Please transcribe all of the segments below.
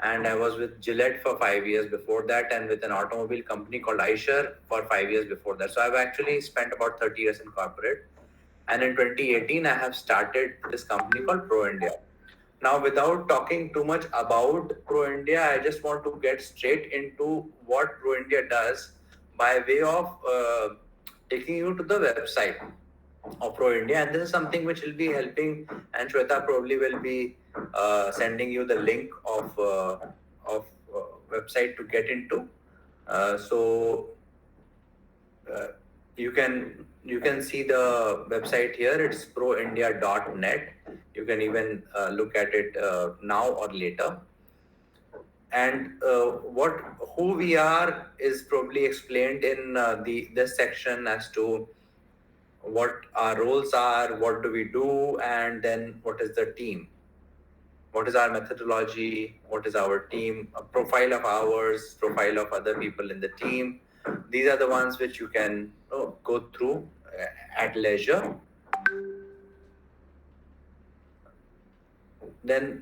and I was with Gillette for 5 years before that, and with an automobile company called Eicher for 5 years before that. So I've actually spent about 30 years in corporate. And in 2018, I have started this company called Pro India. Now, without talking too much about Pro India, I just want to get straight into what Pro India does by way of taking you to the website of Pro India. And this is something which will be helping, and Shweta probably will be sending you the link of website to get into. So uh, you can see the website here. It's proindia.net. You can even look at it now or later. And what who we are is probably explained in the this section as to what our roles are, what do we do, and then what is the team, what is our methodology, what is our team, a profile of ours, profile of other people in the team. These are the ones which you can go through at leisure. Then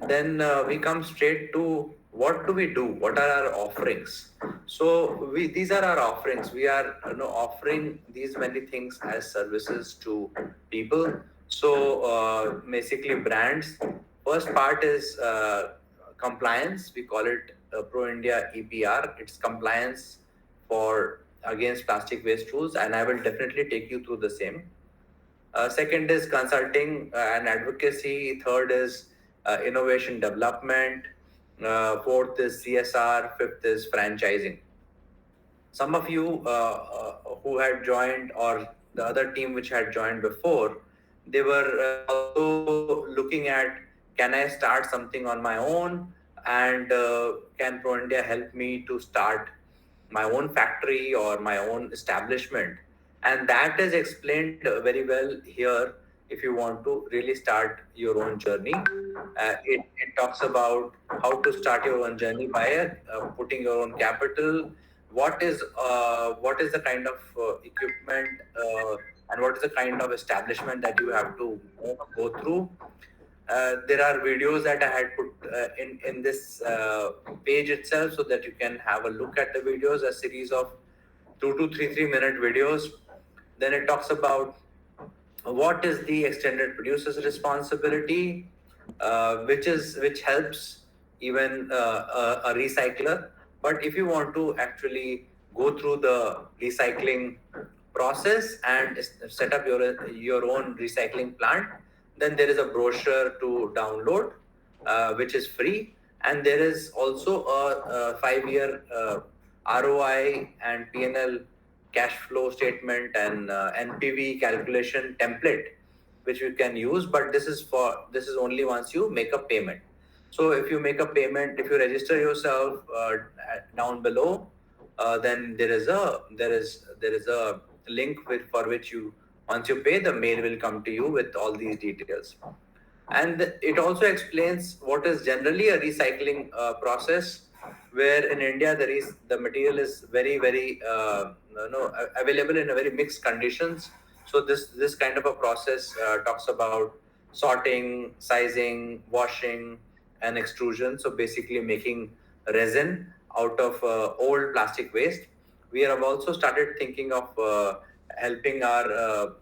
we come straight to what do we do, what are our offerings. So we these are our offerings. We are offering these many things as services to people. So basically brands, first part is compliance. We call it Pro India EPR. It's compliance for against plastic waste rules, and I will definitely take you through the same. Second is consulting and advocacy. Third is innovation development. Fourth is CSR. Fifth is franchising. Some of you who had joined, or the other team which had joined before, they were also looking at, can I start something on my own, and can Pro India help me to start my own factory or my own establishment? And that is explained very well here. If you want to really start your own journey, it talks about how to start your own journey by putting your own capital. What is the kind of equipment, and what is the kind of establishment that you have to go through. There are videos that I had put in this page itself, so that you can have a look at the videos, a series of 2 to 3 minute videos. Then it talks about what is the extended producer's responsibility, which helps even a recycler. But if you want to actually go through the recycling process and set up your own recycling plant, then there is a brochure to download, which is free. And there is also a 5 year ROI and PNL cash flow statement and NPV calculation template, which you can use. But this is only once you make a payment. So if you make a payment, if you register yourself down below, then there is a link for which you, once you pay, the mail will come to you with all these details. And it also explains what is generally a recycling process, where in India the material is very available in a very mixed conditions. So this kind of a process talks about sorting, sizing, washing, and extrusion. So basically making resin out of old plastic waste. We have also started thinking of helping our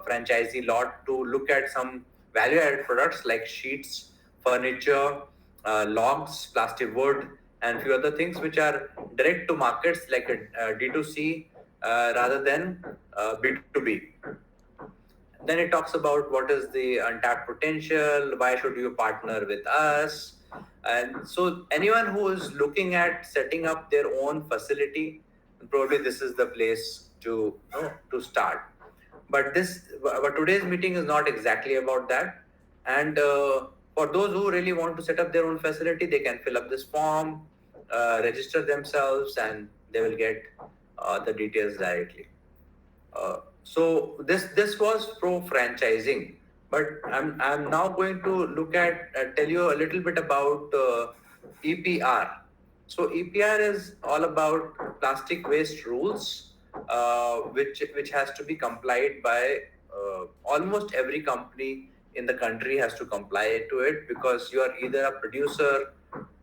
franchisee lot to look at some value-added products like sheets, furniture, logs, plastic wood, and few other things which are direct to markets like a D2C rather than B2B. Then it talks about what is the untapped potential, why should you partner with us. And so anyone who is looking at setting up their own facility, probably this is the place to start. But today's meeting is not exactly about that. And for those who really want to set up their own facility, they can fill up this form, register themselves, and they will get the details directly. So this was pro franchising, but I'm now going to look at tell you a little bit about EPR. So EPR is all about plastic waste rules, which has to be complied by almost every company in the country has to comply to it, because you are either a producer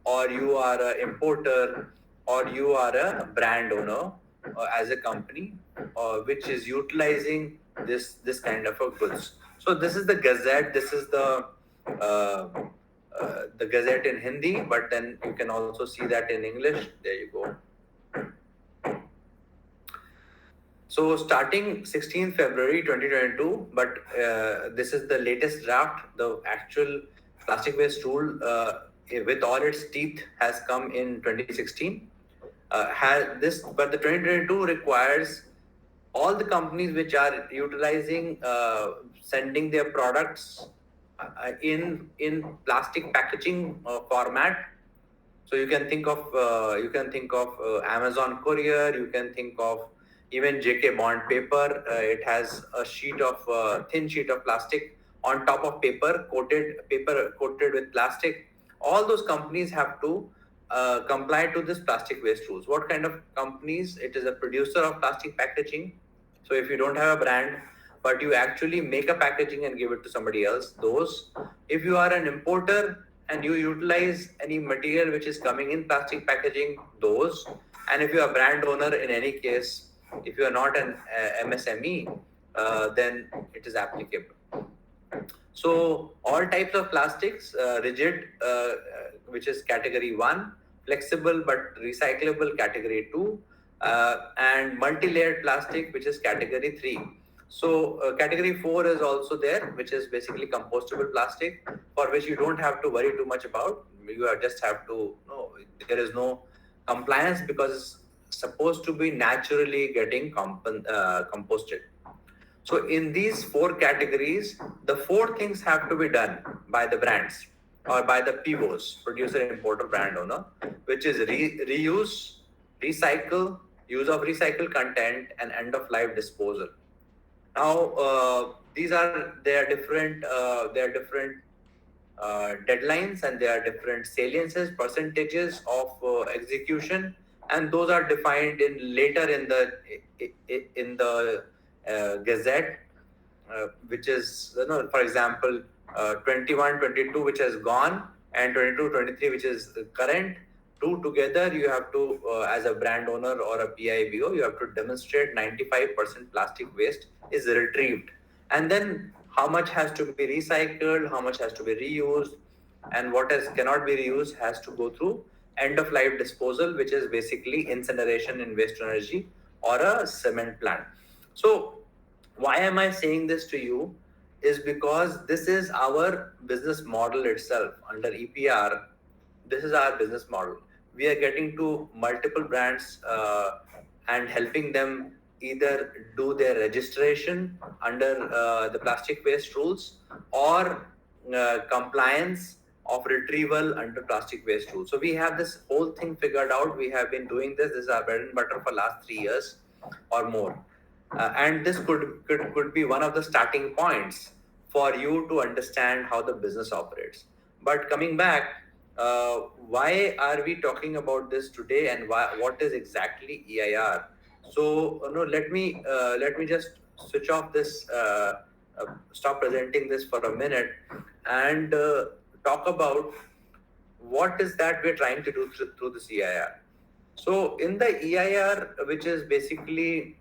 or you are an importer, or you are a brand owner as a company, which is utilizing this kind of a goods. So this is the gazette. This is the gazette in Hindi, but then you can also see that in English. There you go. So starting 16th February 2022, but this is the latest draft. The actual plastic waste rule, with all its teeth, has come in 2016. But the 2022 requires all the companies which are utilizing sending their products in plastic packaging format. So you can think of Amazon Courier. You can think of even JK Bond paper. It has a thin sheet of plastic on top of paper coated with plastic. All those companies have to comply to this plastic waste rules. What kind of companies? It is a producer of plastic packaging. So if you don't have a brand, but you actually make a packaging and give it to somebody else, those. If you are an importer and you utilize any material which is coming in plastic packaging, those. And if you are a brand owner, in any case, if you are not an MSME, then it is applicable. So all types of plastics, rigid, which is category 1, flexible but recyclable category 2, and multi-layered plastic, which is category 3. So category 4 is also there, which is basically compostable plastic, for which you don't have to worry too much about. You just have to know there is no compliance because it's supposed to be naturally getting composted. So in these 4 categories, the 4 things have to be done by the brands or by the POs, producer, importer, brand owner, which is reuse, recycle, use of recycled content, and end of life disposal. Now, these are there are different deadlines, and there are different saliences, percentages of execution, and those are defined in later in the gazette, which is, for example, 21, 22, which has gone, and 22, 23, which is current. Two together, you have to, as a brand owner or a PIBO, you have to demonstrate 95% plastic waste is retrieved. And then how much has to be recycled, how much has to be reused, and what cannot be reused has to go through end of life disposal, which is basically incineration in waste to energy or a cement plant. So why am I saying this to you? Is because this is our business model itself under EPR. This is our business model. We are getting to multiple brands and helping them either do their registration under the plastic waste rules or compliance of retrieval under plastic waste rules. So we have this whole thing figured out. We have been doing this. This is our bread and butter for last 3 years or more. And this could be one of the starting points for you to understand how the business operates. But coming back, why are we talking about this today, and what is exactly EIR? So let me just switch off this, stop presenting this for a minute, and talk about what is that we're trying to do through this EIR. So in the EIR, which is basically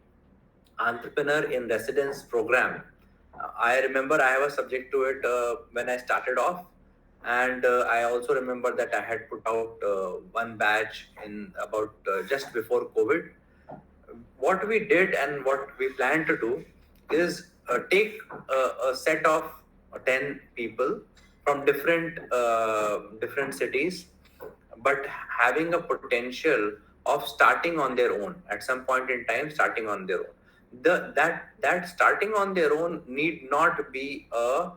entrepreneur in residence program, I remember I was subject to it when I started off, and I also remember that I had put out one batch in about just before COVID. What we did and what we plan to do is take a set of 10 people from different cities, but having a potential of starting on their own at some point in time, starting on their own. That starting on their own need not be a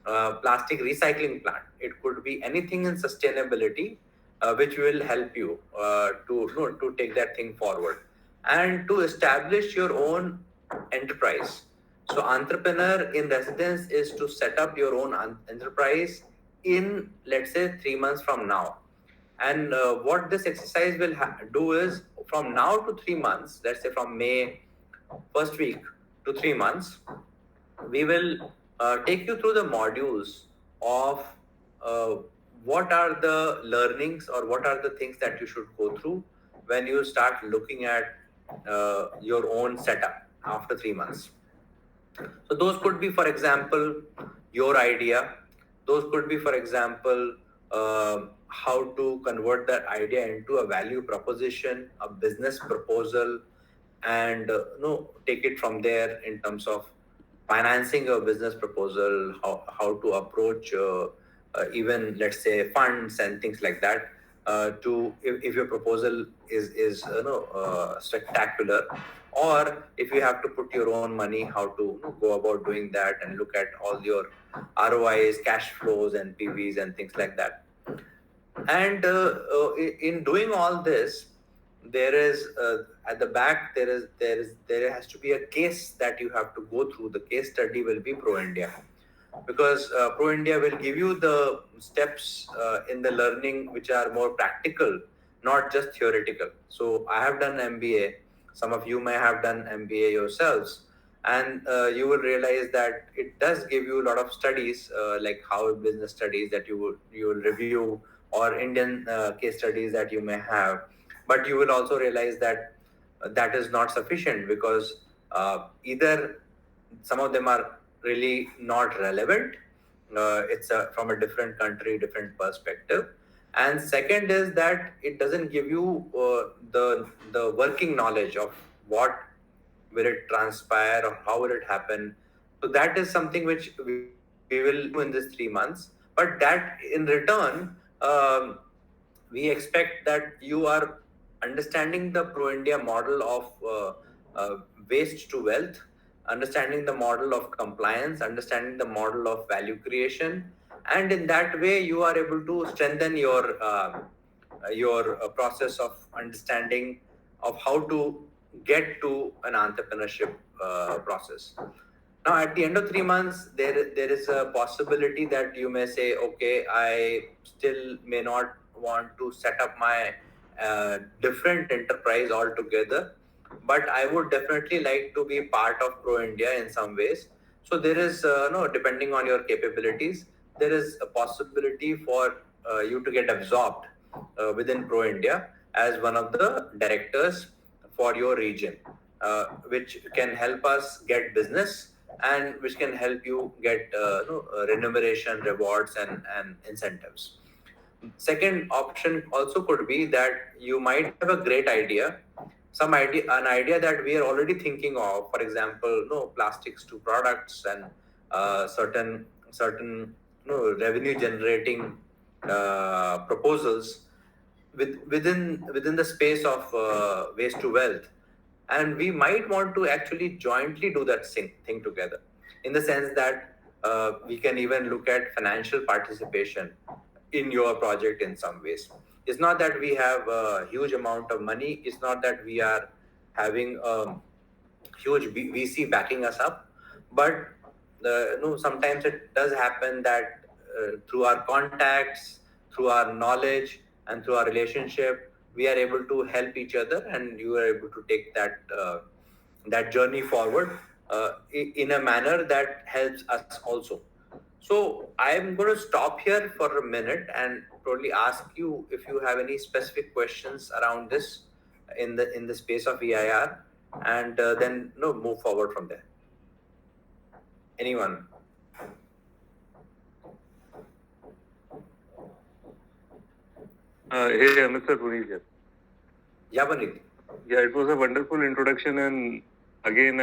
plastic recycling plant. It could be anything in sustainability, which will help you to take that thing forward and to establish your own enterprise. So entrepreneur in residence is to set up your own enterprise in, let's say, 3 months from now. And what this exercise will do is, from now to 3 months, let's say from May first week to 3 months, we will take you through the modules of what are the learnings or what are the things that you should go through when you start looking at your own setup after 3 months. So those could be, for example, your idea. Those could be, for example, how to convert that idea into a value proposition, a business proposal, and take it from there in terms of financing your business proposal, how to approach even, let's say, funds and things like that. To if your proposal is spectacular, or if you have to put your own money, how to go about doing that and look at all your ROIs, cash flows, and PVs and things like that. And in doing all this, there is at the back there has to be a case that you have to go through. The case study will be Pro India, because Pro India will give you the steps in the learning which are more practical, not just theoretical. So I have done MBA. Some of you may have done MBA yourselves, and you will realize that it does give you a lot of studies, like how business studies that you will review, or Indian case studies that you may have. But you will also realize that that is not sufficient, because either some of them are really not relevant. It's from a different country, different perspective. And second is that it doesn't give you the working knowledge of what will it transpire or how will it happen. So that is something which we will do in this 3 months. But that in return, we expect that you are understanding the Pro India model of waste to wealth, understanding the model of compliance, understanding the model of value creation, and in that way you are able to strengthen your process of understanding of how to get to an entrepreneurship process. Now, at the end of 3 months, there is a possibility that you may say, okay, I still may not want to set up my different enterprise altogether, but I would definitely like to be part of Pro India in some ways. So there is no, depending on your capabilities, there is a possibility for you to get absorbed within Pro India as one of the directors for your region, which can help us get business, and which can help you get remuneration, rewards, and incentives. Second option also could be that you might have a great idea, an idea that we are already thinking of. For example, no plastics to products, and certain revenue generating proposals within the space of waste to wealth, and we might want to actually jointly do that thing together, in the sense that we can even look at financial participation in your project in some ways. It's not that we have a huge amount of money, it's not that we are having a huge VC backing us up, but sometimes it does happen that through our contacts, through our knowledge, and through our relationship, we are able to help each other, and you are able to take that journey forward in a manner that helps us also. So I'm going to stop here for a minute and probably ask you if you have any specific questions around this in the space of EIR, and then move forward from there. Anyone? Hey, Mr. Puneet here. Yeah, Puneet. Yeah, it was a wonderful introduction, and again,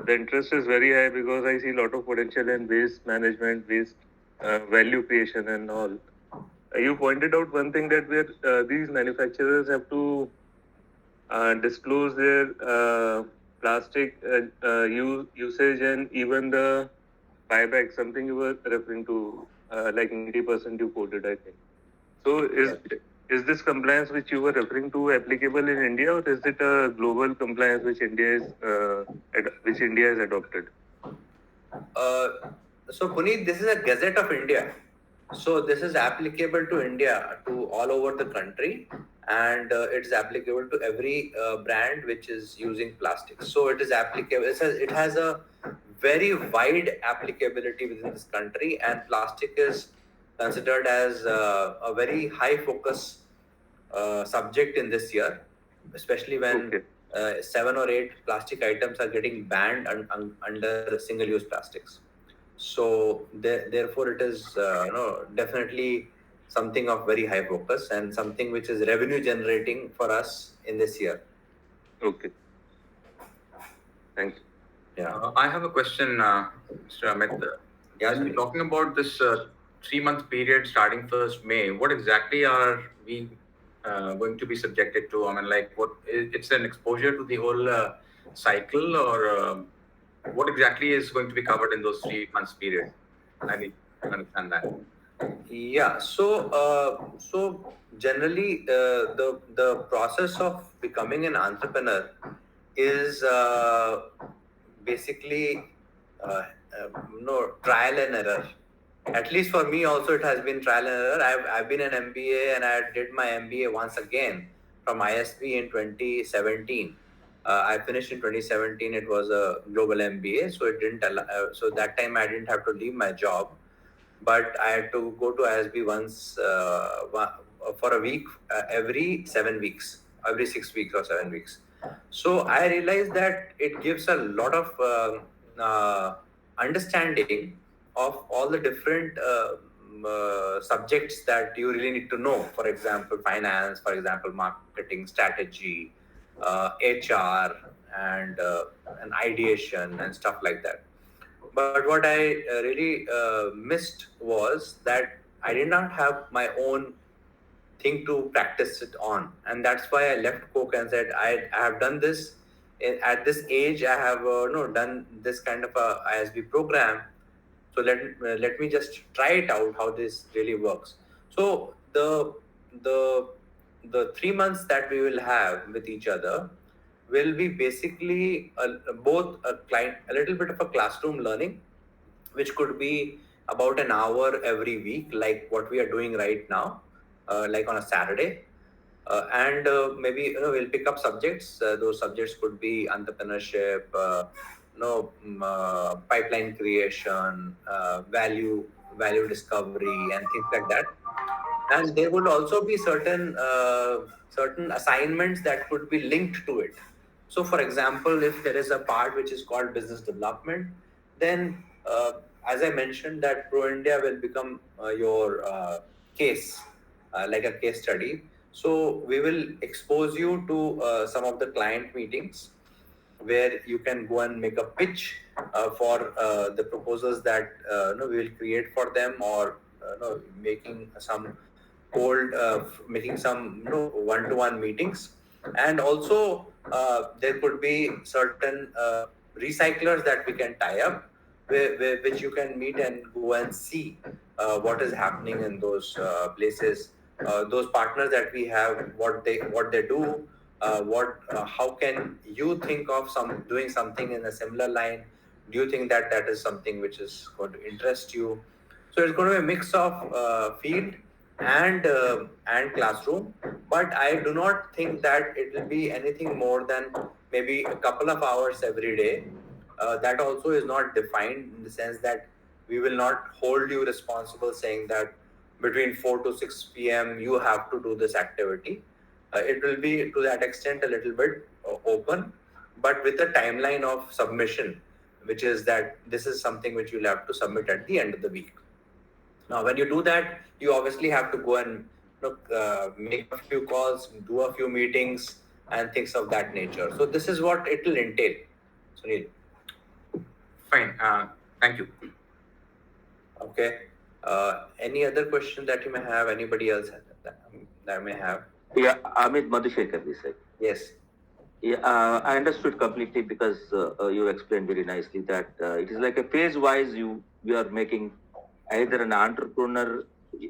the interest is very high because I see a lot of potential in waste management, waste value creation, and all. You pointed out one thing that these manufacturers have to disclose their plastic usage and even the buyback, something you were referring to, like 90% you quoted, I think. So is this compliance which you were referring to applicable in India, or is it a global compliance which India has adopted? So Puneet, this is a Gazette of India. So this is applicable to India, to all over the country, and it's applicable to every brand which is using plastic. So it is applicable. It has a very wide applicability within this country, and plastic is considered as a very high focus subject in this year, especially when Okay. 7 or 8 plastic items are getting banned under single-use plastics. So therefore, it is definitely something of very high focus and something which is revenue generating for us in this year. Okay. Thank you. Yeah. I have a question, Mr. Amit. Yes, When we're please. talking about this 3-month period starting 1st May, what exactly are we going to be subjected to? I mean, like, it's an exposure to the whole cycle, or what exactly is going to be covered in those 3 months period? I need to understand that. Yeah. So generally, the process of becoming an entrepreneur is basically uh, trial and error. At least for me, also it has been trial and error. I've been an MBA, and I did my MBA once again from ISB in 2017. I finished in 2017. It was a global MBA, so it didn't allow, so that time I didn't have to leave my job, but I had to go to ISB once for a week every 7 weeks, every 6 weeks or 7 weeks. So I realized that it gives a lot of understanding of all the different subjects that you really need to know. For example, finance, for example, marketing, strategy, HR, and ideation and stuff like that. But what I really missed was that I did not have my own thing to practice it on, and that's why I left Coke and said I have done this at this age. I have no done this kind of a ISB program, so let me just try it out how this really works. So the 3 months that we will have with each other will be basically both a little bit of a classroom learning, which could be about an hour every week, like what we are doing right now, like on a Saturday. And maybe we'll pick up subjects. Those subjects could be entrepreneurship, pipeline creation, value discovery, and things like that. And there would also be certain assignments that could be linked to it. So for example, if there is a part which is called business development, then as I mentioned, that Pro India will become your case, like a case study. So we will expose you to some of the client meetings where you can go and make a pitch for the proposals that we will create for them, or making some making some one-to-one meetings. And also there could be certain recyclers that we can tie up, which you can meet and go and see what is happening in those places. Those partners that we have, what they do, how can you think of doing something in a similar line? Do you think that that is something which is going to interest you? So it's going to be a mix of field and classroom, but I do not think that it will be anything more than maybe a couple of hours every day. That also is not defined in the sense that we will not hold you responsible saying that between 4 to 6 p.m. you have to do this activity. It will be to that extent a little bit open, but with a timeline of submission, which is that this is something which you'll have to submit at the end of the week. Now, when you do that, you obviously have to go and make a few calls, do a few meetings, and things of that nature. So this is what it will entail. Sunil. Fine. Thank you. Okay. Any other question that you may have? Anybody else that may have? Yeah, Amit Madhushekar this side. Yes. Yeah, I understood completely because you explained very nicely that it is like a phase-wise you are making either an entrepreneur,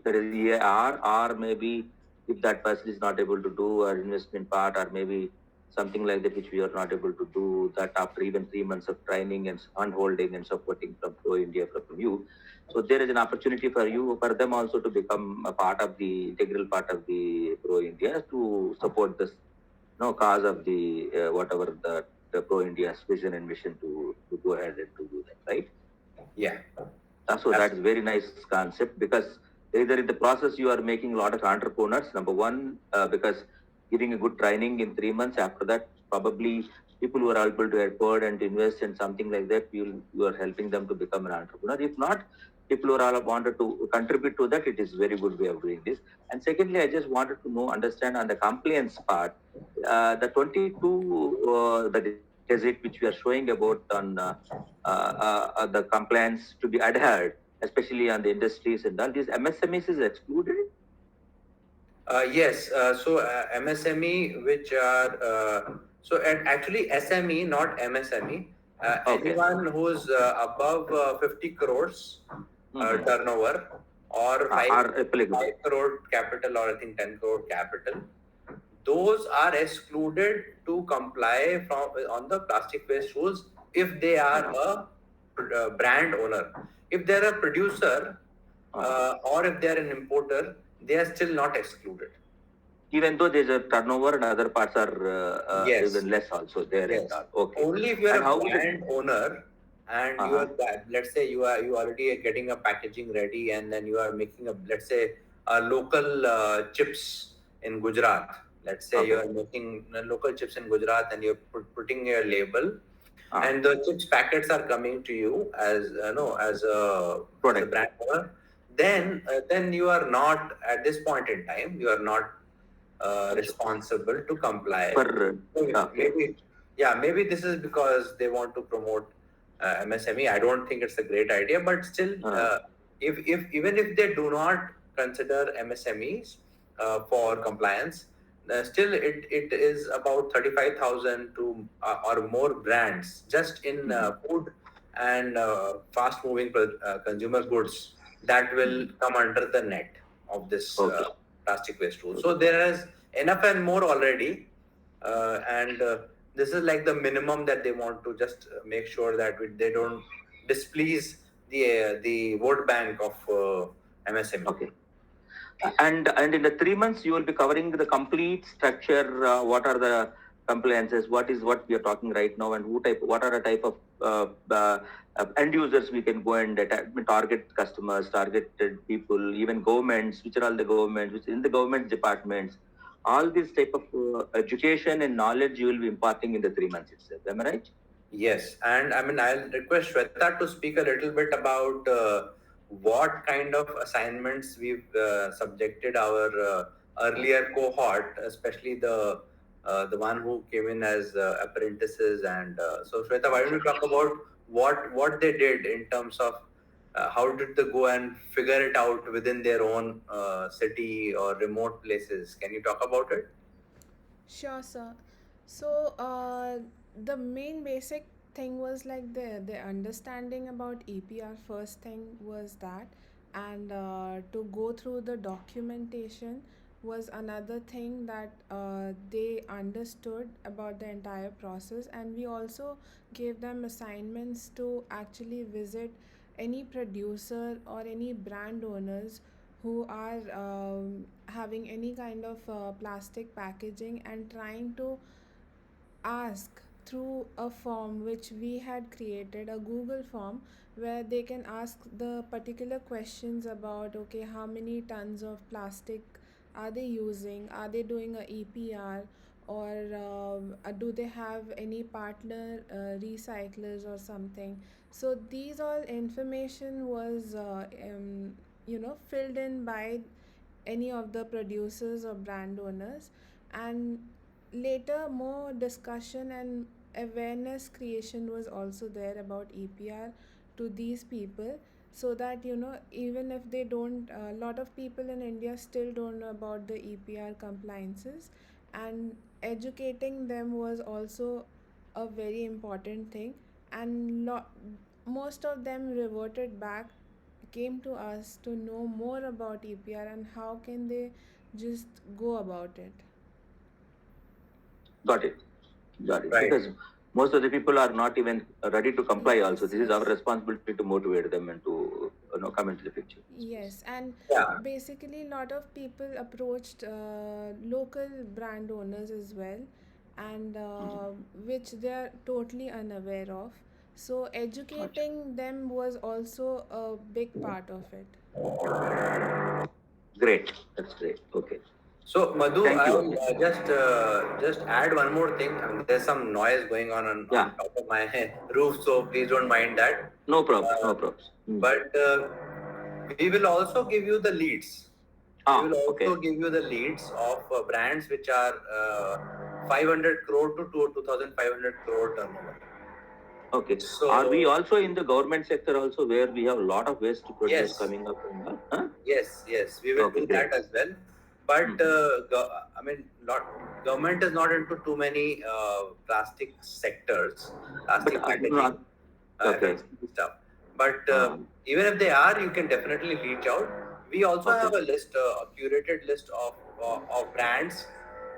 that is EIR, or maybe if that person is not able to do our investment part, or maybe something like that which we are not able to do that after even 3 months of training and handholding and supporting from Pro India from you. So there is an opportunity for them also to become a part of the integral part of the Pro India to support this cause of the whatever the Pro India's vision and mission to go ahead and to do that, right? Yeah. So that's very nice concept because Either in the process you are making a lot of entrepreneurs, number one, because giving a good training in 3 months, after that, probably people who are able to afford and to invest in something like that, you are helping them to become an entrepreneur. If not, people who are all wanted to contribute to that, it is very good way of doing this. And secondly, I just wanted to know, understand on the compliance part, the 22 the digit which we are showing about on the compliance to be adhered, especially on the industries and all these MSMEs is excluded. Yes, MSME, which are and actually SME, not MSME. Okay. Anyone who's above 50 crores turnover or Are applicable. 5 crore capital, or I think 10 crore capital, those are excluded to comply from on the plastic waste rules if they are a brand owner. If they're a producer or if they're an importer, they are still not excluded. Even though there's a turnover and other parts are Yes, even less also there and yes. all. Okay. Only if you're And a how would it? brand owner and you are, let's say you already are getting a packaging ready, and then you are making a, let's say, a local chips in Gujarat. Let's say you Okay. are making local chips in Gujarat, and you're putting your label, Ah, and the chips packets are coming to you as no as a product. brand owner. Then you are not, at this point in time, you are not responsible to comply. For okay. Maybe, yeah, maybe this is because they want to promote MSME. I don't think it's a great idea, but still, if even if they do not consider MSMEs for compliance, still it is about 35,000 to or more brands just in food and fast moving consumer goods that will come under the net of this Okay. plastic waste rule. So there is enough and more already, and this is like the minimum that they want to just make sure that they don't displease the vote bank of MSME. Okay. And in the 3 months you will be covering the complete structure. What are the compliances? What we are talking right now, and what are the type of end users we can go and target customers, targeted people, even governments, which are all the governments, which in the government departments. All this type of education and knowledge you will be imparting in the 3 months itself. Am I right? Yes, and I mean, I'll request Shweta to speak a little bit about what kind of assignments we've subjected our earlier cohort, especially the one who came in as apprentices. And so, Shweta, why don't you talk about what they did in terms of how did they go and figure it out within their own city or remote places? Can you talk about it? Sure, sir. So, the main basic thing was like the understanding about EPR. First thing was that, and to go through the documentation was another thing that they understood about the entire process. And we also gave them assignments to actually visit any producer or any brand owners who are having any kind of plastic packaging, and trying to ask through a form which we had created, a Google form, where they can ask the particular questions about, okay, how many tons of plastic are they using, are they doing a EPR, or do they have any partner recyclers or something. So these all information was filled in by any of the producers or brand owners. And later more discussion and awareness creation was also there about EPR to these people, so that even if they don't, a lot of people in India still don't know about the EPR compliances, and educating them was also a very important thing. And most of them reverted back, came to us to know more about EPR and how can they just go about it. Got it. Got it. Right. Because most of the people are not even ready to comply. Also, Yes, this is our yes. responsibility to motivate them and to come into the picture. Yes, and Yeah. basically, a lot of people approached local brand owners as well, and which they are totally unaware of. So educating them was also a big part of it. Great. That's great. Okay. So Madhu, Thank you. I'll just add one more thing. I mean, there's some noise going Yeah. on top of my roof, so please don't mind that. No problem. Uh, No problems. but we will also give you the leads. We will Okay. also give you the leads of brands which are 500 crore to 2,500 crore turnover. Okay. So Are we also in the government sector also where we have a lot of waste to produce yes, coming up? Huh? yes, we will Okay, do great. that as well. But Mhm. I mean, not government is not into too many plastic sectors, But plastic packaging, no, okay. FMCG stuff. But Um, even if they are, you can definitely reach out. We also okay. have a list, a curated list of brands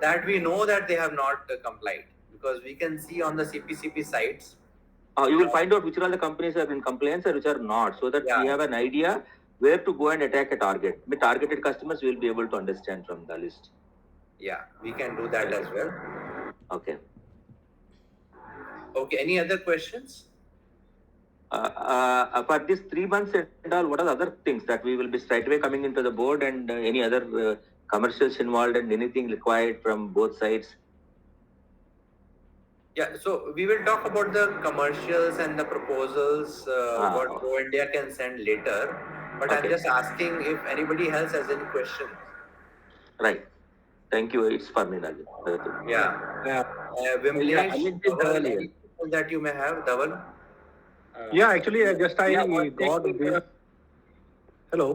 that we know that they have not complied, because we can see on the CPCP sites. You will find out which are all the companies are in compliance and which are not, so that we Yeah, have an idea where to go and attack a target. The targeted customers we will be able to understand from the list. yeah, we can do that as well. Okay. Okay, any other questions? For these 3 months and all, what are the other things that we will be straight away coming into the board, and any other commercials involved and anything required from both sides? Yeah, so we will talk about the commercials and the proposals, what Go India can send later. But I'm Okay. just asking if anybody else has any questions. Right. Thank you. It's for me, Raju. Yeah. Yeah, Vimlesh, Amit Dhaval, Dhaval here. any questions that you may have, Dhaval? Yeah, actually, Yeah, I one got thing, this. Hello.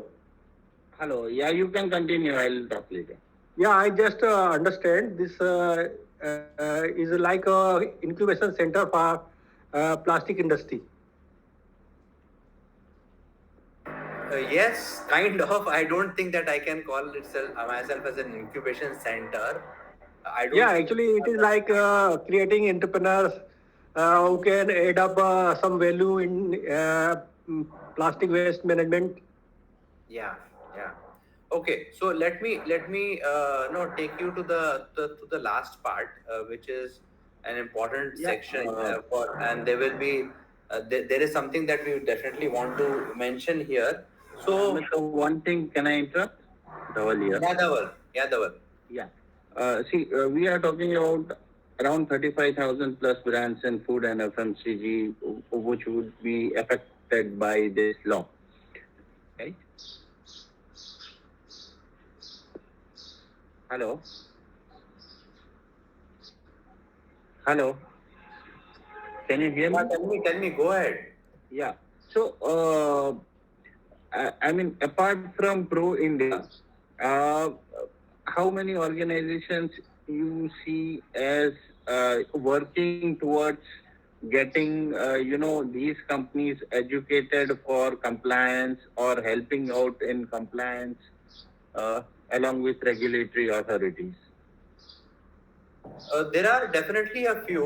hello. Yeah, you can continue. I'll talk later. Yeah, I just understand this is like a incubation center for plastic industry. Yes, kind of. I don't think that I can call myself as an incubation center. I don't Yeah, think actually, it is like creating entrepreneurs who can add up some value in plastic waste management. Yeah, yeah. Okay, so let me no take you to the last part, which is an important Yeah. section for, and there will be there is something that we definitely want to mention here. So Amit, one thing, can I interrupt? Dhaval here. yeah, Dhaval. Yeah. See, we are talking about around 35,000 plus brands in food and FMCG which would be affected by this law. Right? Hello? Hello? Can you hear me? Yeah, tell me, go ahead. Yeah. So, I mean, apart from Pro India, uh, how many organizations you see as working towards getting, these companies educated for compliance or helping out in compliance uh, along with regulatory authorities? There are definitely a few.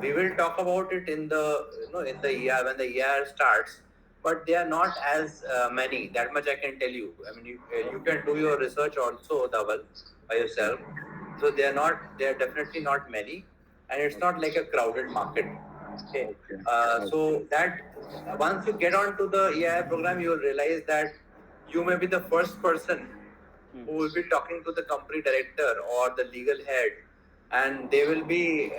We will talk about it in the in the year when the year starts, but they are not as many. That much I can tell you. I mean, you can do your research also, Dhaval, by yourself. So they are not. They are definitely not many, and it's not like a crowded market. Okay. Okay. So that once you get onto the EIR program, you will realize that you may be the first person who will be talking to the company director or the legal head, and they will be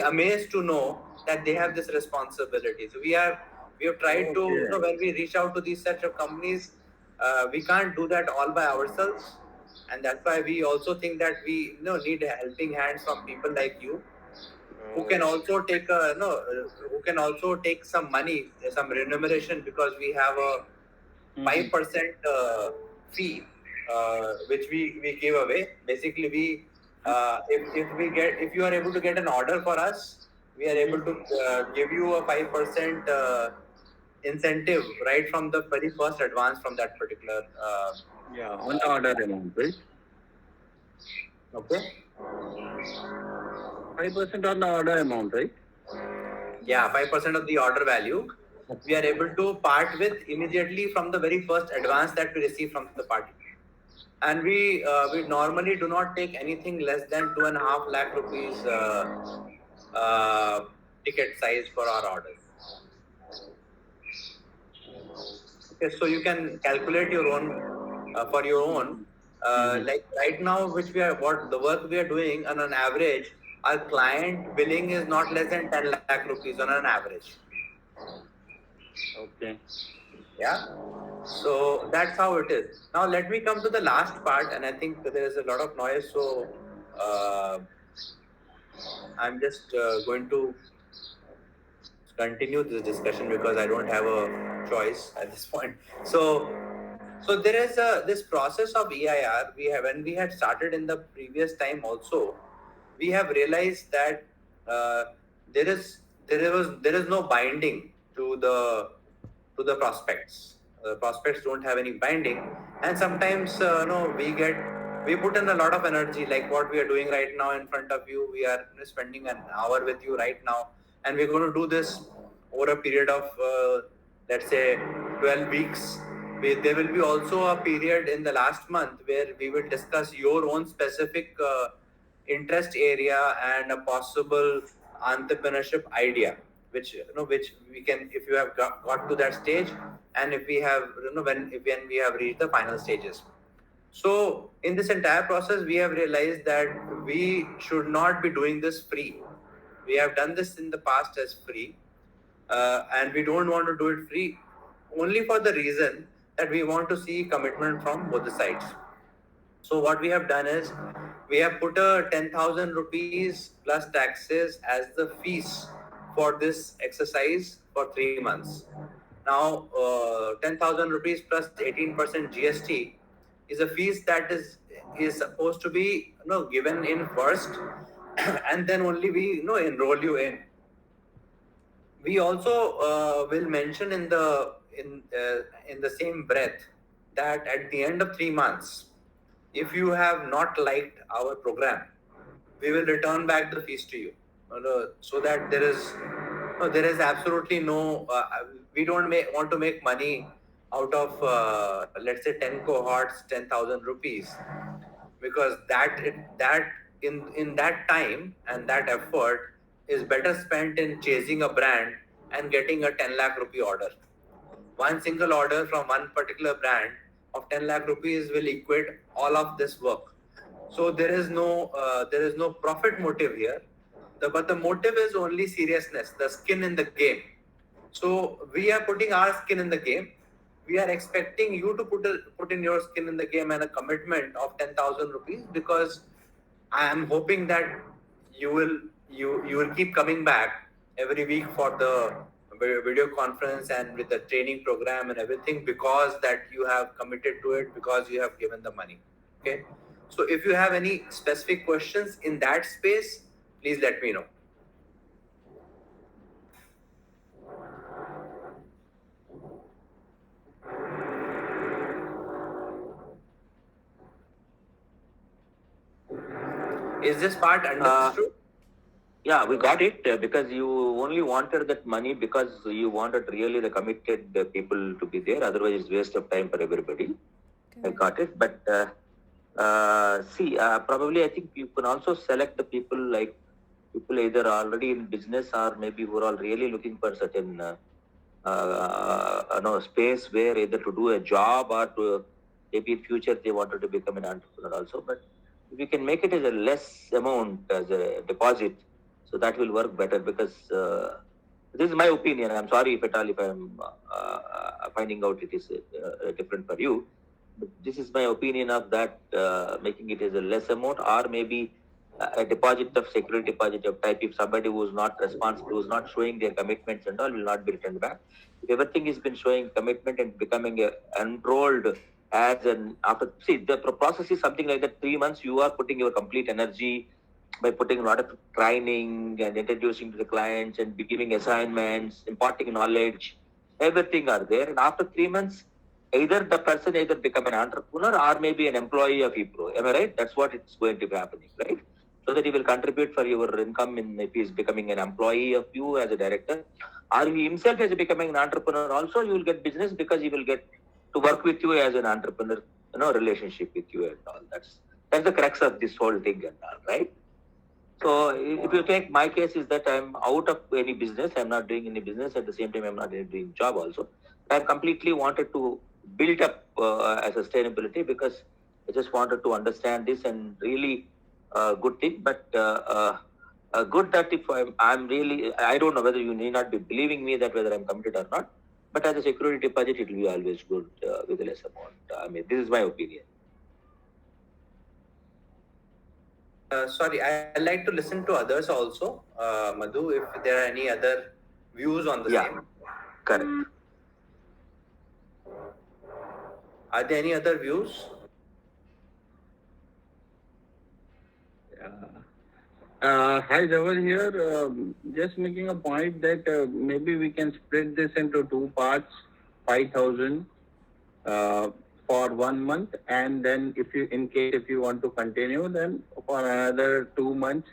amazed to know that they have this responsibility. So we have tried to, when we reach out to these such of companies, we can't do that all by ourselves, and that's why we also think that we need helping hands from people like you, who can also take who can also take some money, some remuneration, because we have a 5% fee, which we give away. Basically, if you are able to get an order for us, we are able to give you a 5% incentive right from the very first advance from that particular. Yeah, on the order amount, right? Okay. 5% on the order amount, right? Yeah, 5% of the order value. We are able to part with immediately from the very first advance that we receive from the party. And we normally do not take anything less than 2.5 lakh rupees ticket size for our orders. Okay, so you can calculate your own for your own. Like right now, which we are what the work we are doing on an average, our client billing is not less than 10 lakh rupees on an average. Okay. Yeah. So that's how it is. Now let me come to the last part, and I think there is a lot of noise. So uh, I'm just going to continue this discussion because I don't have a choice at this point. So there is this process of EIR. We have when we had started in the previous time also, we have realized that uh, there is no binding to the prospects. Prospects don't have any binding, and sometimes we put in a lot of energy, like what we are doing right now in front of you. We are spending an hour with you right now, and we're going to do this over a period of let's say 12 weeks. There will be also a period in the last month where we will discuss your own specific interest area and a possible entrepreneurship idea, which we can, if you have got to that stage, and if we have when we have reached the final stages. So in this entire process, we have realized that we should not be doing this free. We have done this in the past as free, and we don't want to do it free only for the reason that we want to see commitment from both the sides. So what we have done is we have put a 10,000 rupees plus taxes as the fees for this exercise for 3 months. Now, 10,000 rupees plus 18% GST is a fees that is supposed to be given in first, and then only we enroll you in. We also will mention in the same breath that at the end of 3 months, if you have not liked our program, we will return back the fees to you, so that there is absolutely no. We don't want to make money out of let's say 10 cohorts, 10,000 rupees, because that in that time and that effort is better spent in chasing a brand and getting a 10 lakh rupee order. One single order from one particular brand of 10 lakh rupees will equate all of this work. So there is no profit motive here. But the motive is only seriousness, the skin in the game. So we are putting our skin in the game. We are expecting you to put in your skin in the game and a commitment of 10,000 rupees, because I am hoping that you will keep coming back every week for the video conference and with the training program and everything, because that you have committed to it, because you have given the money. Okay. So if you have any specific questions in that space, please let me know. Is this part understood? Yeah, we got it because you only wanted that money because you wanted really the committed people to be there. Otherwise, it's waste of time for everybody. I got it. But probably I think you can also select the people, like people either already in business or maybe who are all really looking for certain space where either to do a job or to maybe in future they wanted to become an entrepreneur also. But we can make it as a less amount as a deposit, so that will work better, because this is my opinion. I'm sorry if I'm finding out it is different for you. But this is my opinion of that, making it as a less amount, or maybe a deposit of security deposit of type. If somebody who is not responsible, who is not showing their commitments and all, will not be returned back. If everything has been showing commitment and becoming enrolled as an after, see, the process is something like that. 3 months you are putting your complete energy by putting a lot of training and introducing to the clients and giving assignments, imparting knowledge, everything are there. And after 3 months, either the person either become an entrepreneur or maybe an employee of EPRO. Am I right? That's what it's going to be happening, right? So that he will contribute for your income if he is becoming an employee of you as a director, or he himself is becoming an entrepreneur. Also, you will get business because he will get to work with you as an entrepreneur, relationship with you and all. That's the crux of this whole thing and all, right? So if you take my case is that I'm out of any business, I'm not doing any business. At the same time, I'm not doing job also. I completely wanted to build up a sustainability because I just wanted to understand this and really good thing. But good that if I'm really, I don't know whether you need not be believing me that whether I'm committed or not. But as a security deposit, it will be always good with a less amount. I mean, this is my opinion. Sorry, I'd like to listen to others also. Madhu, if there are any other views on the Yeah. same. Correct. Are there any other views? Hi, Dhaval here. Just making a point that maybe we can split this into two parts, 5,000 for 1 month, and then if you want to continue, then for another 2 months,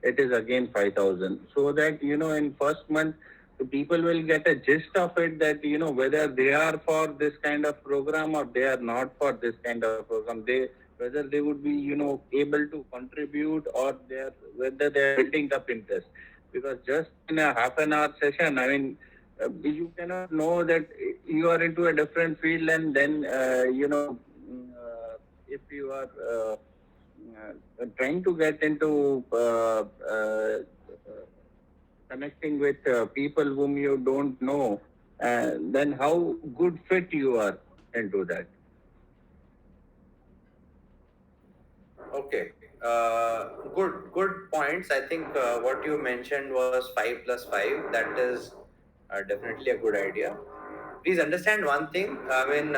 it is again 5,000. So that in first month, the people will get a gist of it that whether they are for this kind of program or they are not for this kind of program. Whether they would be able to contribute or whether they are building up interest, because just in a half an hour session, I mean, you cannot know that you are into a different field, and then if you are trying to get into connecting with people whom you don't know, then how good fit you are into that. Okay. Good points. I think what you mentioned was 5 plus 5. That is definitely a good idea. Please understand one thing. I mean,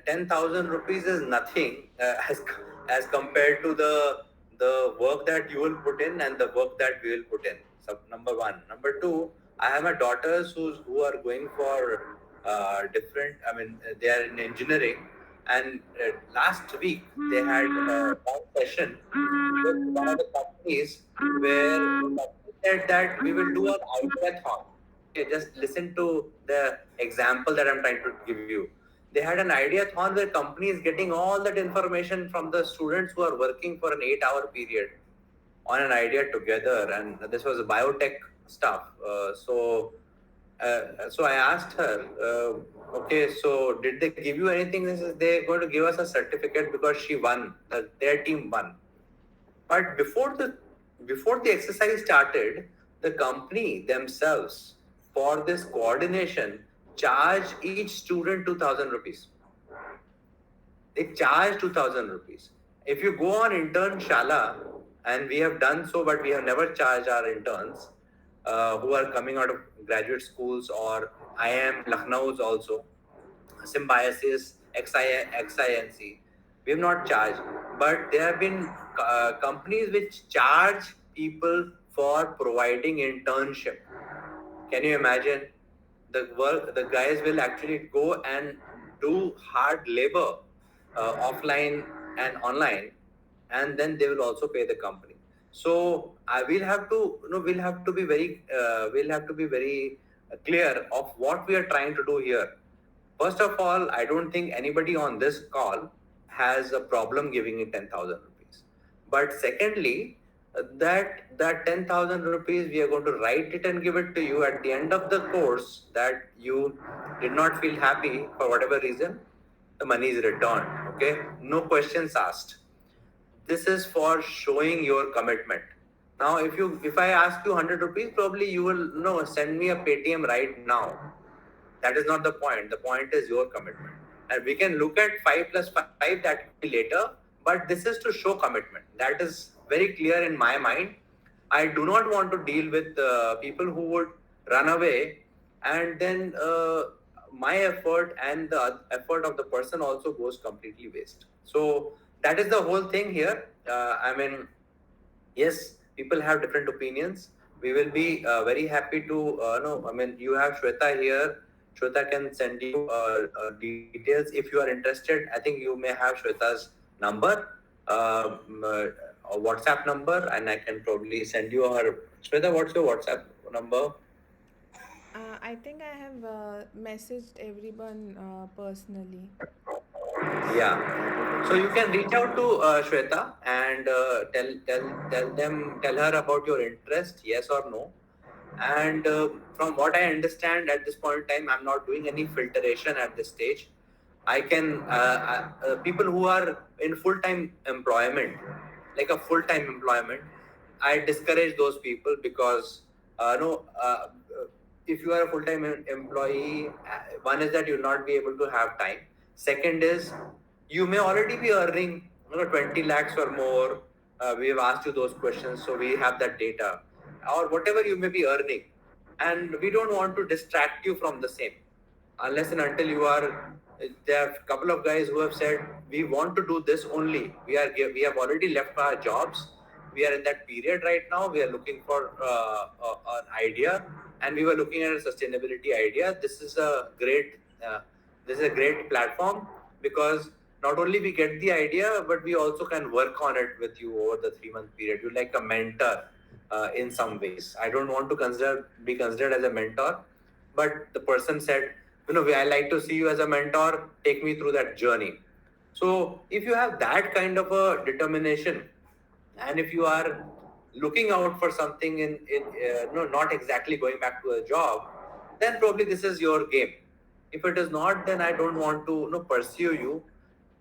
10,000 rupees is nothing as compared to the work that you will put in and the work that we will put in. So number one. Number two, I have my daughters who are going for different. I mean, they are in engineering, and last week they had one session with one of the companies where the company said that we will do an ideathon. Okay, just listen to the example that I'm trying to give you. They had an ideathon where company is getting all that information from the students who are working for an 8 hour period on an idea together, and this was biotech stuff. So I asked her, okay, so did they give you anything? This is they're going to give us a certificate because she won, their team won. But before the exercise started, the company themselves for this coordination charge each student 2,000 rupees. They charge 2,000 rupees. If you go on intern Shala, and we have done so, but we have never charged our interns who are coming out of graduate schools, or IIM Lucknow's also, Symbiosis, XINC. We have not charged, but there have been companies which charge people for providing internship. Can you imagine? The guys will actually go and do hard labor offline and online, and then they will also pay the company. So I will have to, we'll have to be very clear of what we are trying to do here. First of all, I don't think anybody on this call has a problem giving it 10,000 rupees. But secondly, that 10,000 rupees, we are going to write it and give it to you at the end of the course that you did not feel happy for whatever reason. The money is returned. Okay, no questions asked. This is for showing your commitment. Now, if I ask you 100 rupees, probably you will send me a Paytm right now. That is not the point. The point is your commitment. And we can look at 5 plus 5 that later, but this is to show commitment. That is very clear in my mind. I do not want to deal with people who would run away, and then my effort and the effort of the person also goes completely waste. So that is the whole thing here. I mean, yes, people have different opinions. We will be very happy to know. I mean, you have Shweta here. Shweta can send you details if you are interested. I think you may have Shweta's number, a WhatsApp number, and I can probably send you her. Shweta, what's your WhatsApp number? I think I have messaged everyone personally. Yeah. So you can reach out to Shweta and tell her about your interest, yes or no. And from what I understand at this point in time, I'm not doing any filtration at this stage. I can people who are in full-time employment, like a full-time employment, I discourage those people because no, if you are a full-time employee, one is that you'll not be able to have time. Second is you may already be earning 20 lakhs or more. We have asked you those questions, so we have that data, or whatever you may be earning, and we don't want to distract you from the same unless and until you are. There are a couple of guys who have said we want to do this only. We have already left our jobs. We are in that period right now. We are looking for an idea, and we were looking at a sustainability idea. This is a great platform because not only we get the idea, but we also can work on it with you over the 3 month period. You're like a mentor in some ways. I don't want to be considered as a mentor, but the person said, I like to see you as a mentor. Take me through that journey. So if you have that kind of a determination, and if you are looking out for something not exactly going back to a job, then probably this is your game. If it is not, then I don't want to pursue you,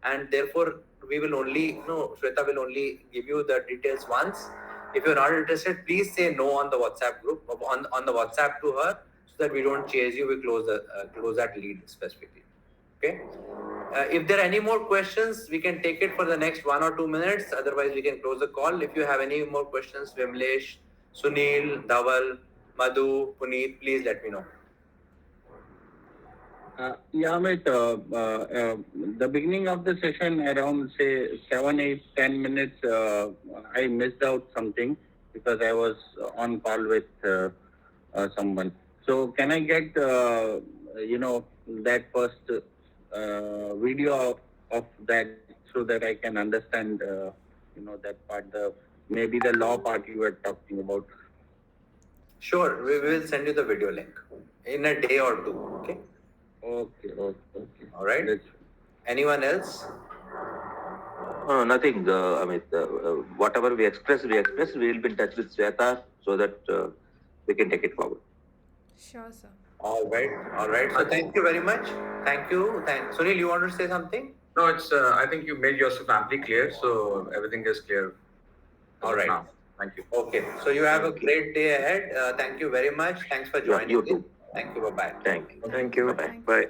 and therefore we will only Shweta will only give you the details once. If you're not interested, please say no on the WhatsApp group, on the WhatsApp to her, so that we don't chase you. We close that lead specifically. Okay. If there are any more questions, we can take it for the next 1 or 2 minutes. Otherwise, we can close the call. If you have any more questions, Vimlesh, Sunil, Dhaval, Madhu, Puneet, please let me know. Yeah, Amit, the beginning of the session around say 7, 8, 10 minutes, I missed out something because I was on call with someone. So can I get, that first video of that so that I can understand, that part, maybe the law part you were talking about. Sure, we will send you the video link in a day or two. Okay. Okay. All right. Anyone else? Nothing. Whatever we express. We will be in touch with Sweta so that we can take it forward. Sure, sir. All right. So thank you very much. Thank you. Sunil, you want to say something? No, it's. I think you made yourself amply clear, so everything is clear. All right. Now. Thank you. Okay. So you have a great day ahead. Thank you very much. Thanks for joining. You too. Thank you. Bye bye. Thank you. Thank you. Thank you. Bye.